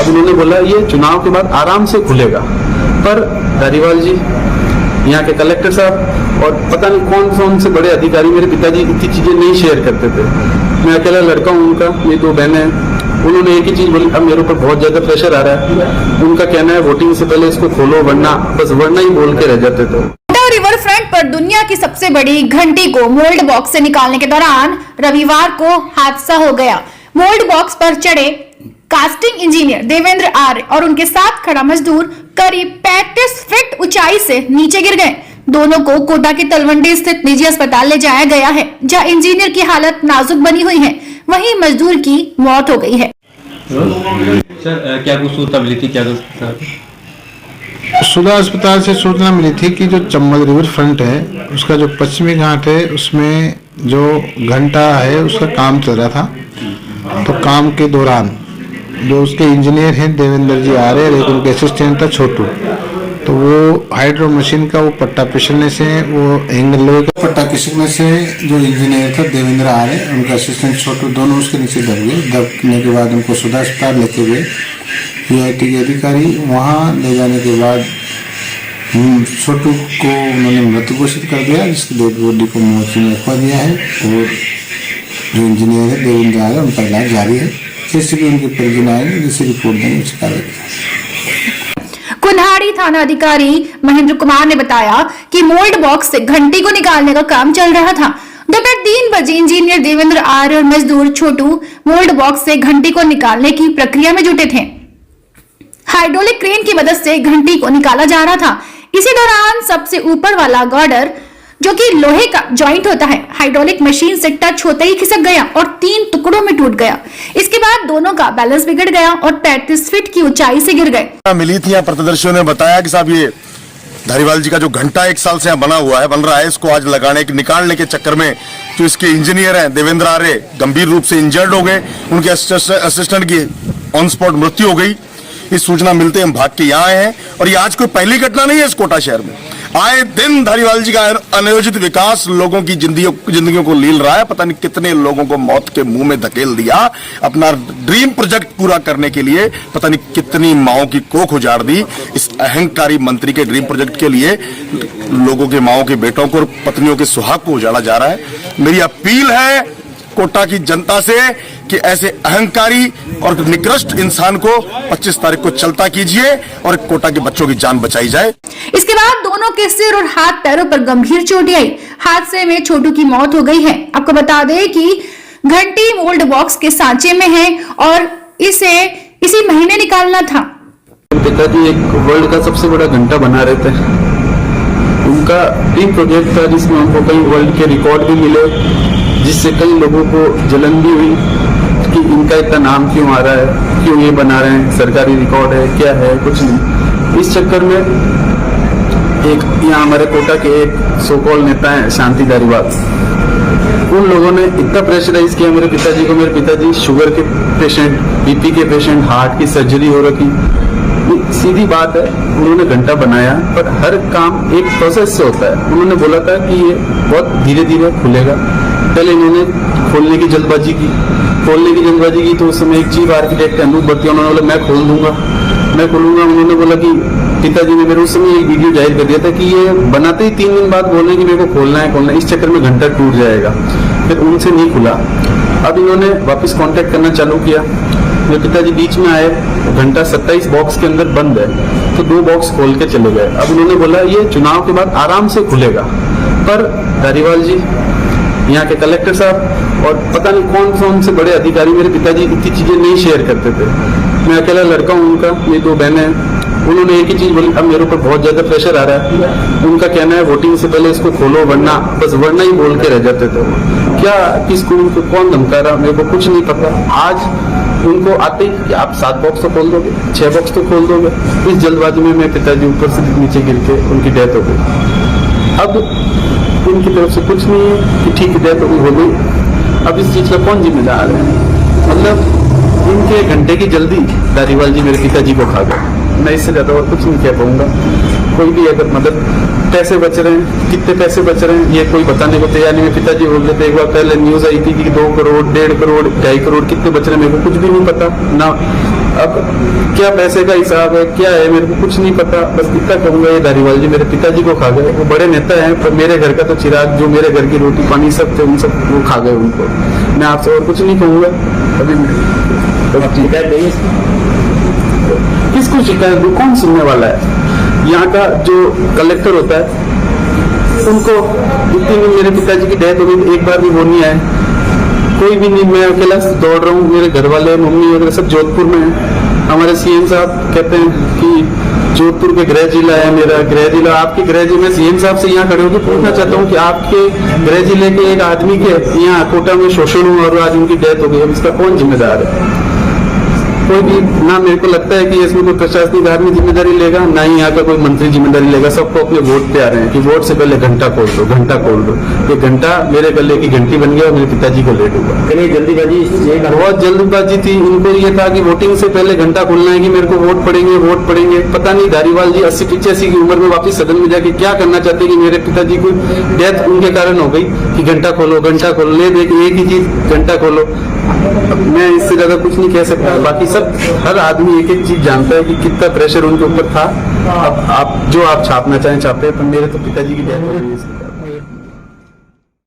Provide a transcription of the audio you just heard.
अब उन्होंने बोला ये चुनाव के बाद आराम से खुलेगा, पर धारीवाल जी, यहाँ के कलेक्टर साहब और पता नहीं कौन से बड़े अधिकारी मेरे पिताजी इतनी चीजें नहीं शेयर करते थे। मैं अकेला लड़का हूँ उनका, मेरी 2 बहनें हैं। उन्होंने एक ही चीज बोली, अब मेरे ऊपर बहुत ज्यादा प्रेशर आ रहा है। उनका कहना है वोटिंग से पहले इसको खोलो, वरना बस वरना ही बोल के रह जाते थे। रिवर फ्रंट पर दुनिया की सबसे बड़ी घंटी को मोल्ड बॉक्स से निकालने के दौरान रविवार को हादसा हो गया। मोल्ड बॉक्स पर चढ़े कास्टिंग इंजीनियर देवेंद्र आर्य और उनके साथ खड़ा मजदूर करीब 35 फीट ऊंचाई से नीचे गिर गए। दोनों को कोटा के तलवंडी स्थित निजी अस्पताल ले जाया गया है, जहां इंजीनियर की हालत नाजुक बनी हुई है, वहीं मजदूर की मौत हो गई है। सर क्या कुछ सूचना मिली थी? क्या सुधा अस्पताल से सूचना मिली थी कि जो चंबल रिवर फ्रंट है उसका जो पश्चिमी घाट है उसमें जो घंटा है उसका काम चल रहा था। तो काम के दौरान जो उसके इंजीनियर हैं देवेंद्र जी आ रहे, लेकिन उनके असिस्टेंट था छोटू, तो वो हाइड्रो मशीन का वो पट्टा पिसलने से, वो एंगल लोहे का पट्टा खिसकने से जो इंजीनियर था देवेंद्र आ रहे, उनका असिस्टेंट छोटू, दोनों उसके नीचे दब गए। दबने के बाद उनको सुधा अस्पताल लेके गए यूआईटी के अधिकारी। वहाँ ले जाने के बाद छोटू को उन्होंने मृत घोषित कर दिया, जिसकी डेड बॉडी को मोर्चे में रखवा दिया है। और जो इंजीनियर है देवेंद्र आ रहे, उनका इलाज जारी है। जैसे कि उनके परिजन आएंगे, जैसे रिपोर्ट देंगे उसकी कार्रवाई। कुन्हाड़ी थाना अधिकारी महेंद्र कुमार ने बताया कि मोल्ड बॉक्स से घंटी को निकालने का काम चल रहा था। दोपहर 3 बजे इंजीनियर देवेंद्र आर्य और मजदूर छोटू मोल्ड बॉक्स से घंटी को निकालने की प्रक्रिया में जुटे थे। हाइड्रोलिक क्रेन की मदद से घंटी को निकाला जा रहा था। इसी दौरान सबसे ऊपर वाला गार्डर, जो कि लोहे का जॉइंट होता है, हाइड्रोलिक मशीन से टच होते ही खिसक गया और 3 टुकड़ों में टूट गया। इसके बाद दोनों का बैलेंस बिगड़ गया और 35 फीट की ऊंचाई से गिर गए। मिली थी यहाँ प्रत्यदर्शियों ने बताया कि साहब ये धारीवाल जी का जो घंटा 1 साल से यहाँ बना हुआ है, बन रहा है, इसको आज निकालने के चक्कर में जो इसके इंजीनियर हैं देवेंद्र आर्य गंभीर रूप से इंजर्ड हो गए। उनके असिस्टेंट की ऑन स्पॉट मृत्यु हो गई। इस सूचना मिलते हम भाग के यहाँ आए हैं और ये आज कोई पहली घटना नहीं है इस कोटा शहर में। आए दिन धारीवाल जी का अनियोजित विकास लोगों की जिंदगियों को लील रहा है। पता नहीं कितने लोगों को मौत के मुंह में धकेल दिया। अपना ड्रीम प्रोजेक्ट पूरा करने के लिए पता नहीं कितनी माओं की कोख उजाड़ दी। इस अहंकारी मंत्री के ड्रीम प्रोजेक्ट के लिए लोगों के माओं के बेटों को और पत्नियों के सुहाग को उजाड़ा जा रहा है। मेरी अपील है कोटा की जनता से कि ऐसे अहंकारी और निकृष्ट इंसान को 25 तारीख को चलता कीजिए और कोटा के बच्चों की जान बचाई जाए। इसके बाद दोनों के सिर और हाथ पैरों पर गंभीर चोटें आई। हादसे में छोटू की मौत हो गई है। आपको बता दें कि घंटी मोल्ड बॉक्स के सांचे में है और इसे इसी महीने निकालना था। पिताजी एक वर्ल्ड का सबसे बड़ा घंटा बना रहे थे। उनका ड्रीम प्रोजेक्ट था जिसमें उनको कई वर्ल्ड के रिकॉर्ड भी मिले, जिससे कई लोगों को जलन भी हुई कि इनका इतना नाम क्यों आ रहा है, क्यों ये बना रहे हैं, सरकारी रिकॉर्ड है, क्या है, कुछ नहीं। इस चक्कर में एक यहाँ हमारे कोटा के एक सो कॉल नेता है शांति धारीवाल, उन लोगों ने इतना प्रेशराइज किया मेरे पिताजी को। मेरे पिताजी शुगर के पेशेंट, बीपी के पेशेंट, हार्ट की सर्जरी हो रखी। सीधी बात है, उन्होंने घंटा बनाया, पर हर काम एक प्रोसेस से होता है। उन्होंने बोला था कि ये बहुत धीरे धीरे खुलेगा। पहले इन्होंने खोलने की जल्दबाजी की तो उस समय एक चीफ आर्किटेक्ट अनूप भट्टी, उन्होंने बोला मैं खोलूंगा। उन्होंने बोला कि पिताजी ने मेरे उस समय एक वीडियो जाहिर कर दिया था कि ये बनाते ही 3 दिन बाद बोल रहे कि मेरे को खोलना है, इस चक्कर में घंटा टूट जाएगा। फिर उनसे नहीं खुला। अब इन्होंने वापस कांटेक्ट करना चालू किया। मेरे पिताजी बीच में आए, घंटा 27 बॉक्स के अंदर बंद है, तो 2 बॉक्स खोल के चले गए। अब उन्होंने बोला ये चुनाव के बाद आराम से खुलेगा, पर धारीवाल जी, यहाँ के कलेक्टर साहब और पता नहीं कौन से बड़े अधिकारी मेरे पिताजी इतनी चीजें नहीं शेयर करते थे। मैं अकेला लड़का हूँ उनका, मेरी 2 बहनें हैं। उन्होंने एक ही चीज बोली, अब मेरे ऊपर बहुत ज्यादा प्रेशर आ रहा है। उनका कहना है वोटिंग से पहले इसको खोलो, वरना ही बोल के रह जाते थे। क्या किसको उनको कौन धमका रहा, मेरे को कुछ नहीं पता। आज उनको आते ही कि आप 7 बॉक्स तो खोल दोगे, 6 बॉक्स तो खोल दोगे। इस जल्दबाजी में मेरे पिताजी ऊपर से नीचे गिर के उनकी डेथ हो गई। अब उनकी तरफ से कुछ नहीं है कि ठीक है डेथ हो गई। अब इस चीज का कौन जिम्मेदार है? मतलब इनके घंटे की जल्दी धारीवाल जी मेरे पिताजी को खा गए। मैं इससे ज्यादा और कुछ नहीं कह पाऊंगा। कोई भी अगर मदद, पैसे बच रहे हैं, कितने पैसे बच रहे हैं ये कोई बताने को तैयार नहीं। मेरे पिताजी बोल रहे थे, एक बार पहले न्यूज आई थी कि 2 करोड़, 1.5 करोड़, 2.5 करोड़ कितने बच रहे हैं, मेरे को कुछ भी नहीं पता। ना अब क्या पैसे का हिसाब है, क्या है, मेरे को कुछ नहीं पता। बस इतना कहूंगा, ये धारीवाल जी मेरे पिताजी को खा गए। वो बड़े नेता हैं, पर मेरे घर का तो चिराग, जो मेरे घर की रोटी पानी सब थे, उन सब वो खा गए उनको। मैं आपसे और कुछ नहीं कहूंगा अभी। किसको शिकायत दूं, कौन सुनने वाला है? यहाँ का जो कलेक्टर होता है, उनको इतनी भी मेरे पिताजी की डेथ हो गई, एक बार भी वो नहीं आए, कोई भी नहीं। मैं अकेला दौड़ रहा हूँ, मेरे घर वाले मम्मी वगैरह सब जोधपुर में हैं। हमारे सीएम साहब कहते हैं कि जोधपुर के गृह जिला है मेरा, गृह जिला आपके गृह जिले में। सीएम साहब से यहाँ खड़े होकर पूछना चाहता हूँ कि आपके गृह जिले के एक आदमी के यहाँ कोटा में शोषण हुआ और आज उनकी डेथ हो गई, अब इसका कौन जिम्मेदार है? कोई भी ना। मेरे को लगता है कि इसमें कोई प्रशासनिक आदमी जिम्मेदारी लेगा, ना ही यहाँ का कोई मंत्री जिम्मेदारी लेगा। सबको अपने वोट पे आ रहे हैं कि वोट से पहले घंटा खोल दो, घंटा खोल दो। ये घंटा मेरे गले की घंटी बन गया और मेरे पिताजी को लेट हुआ। जल्दीबाजी, बहुत जल्दबाजी थी। इनको ये था कि वोटिंग से पहले घंटा खोलना है कि मेरे को वोट पड़ेंगे, वोट पड़ेंगे। पता नहीं धारीवाल जी 80-85 की उम्र में वापस सदन में जाके क्या करना चाहते कि मेरे पिताजी को डेथ उनके कारण हो गई कि घंटा खोलो, घंटा खोलो। ले देखिए एक ही चीज, घंटा खोलो। मैं इससे ज्यादा कुछ नहीं कह सकता। बाकी सब हर आदमी एक एक चीज जानता है कि कितना प्रेशर उनके ऊपर था। अब आप जो आप छापना चाहें छापे, पर मेरे तो पिताजी की डेथ हो गई।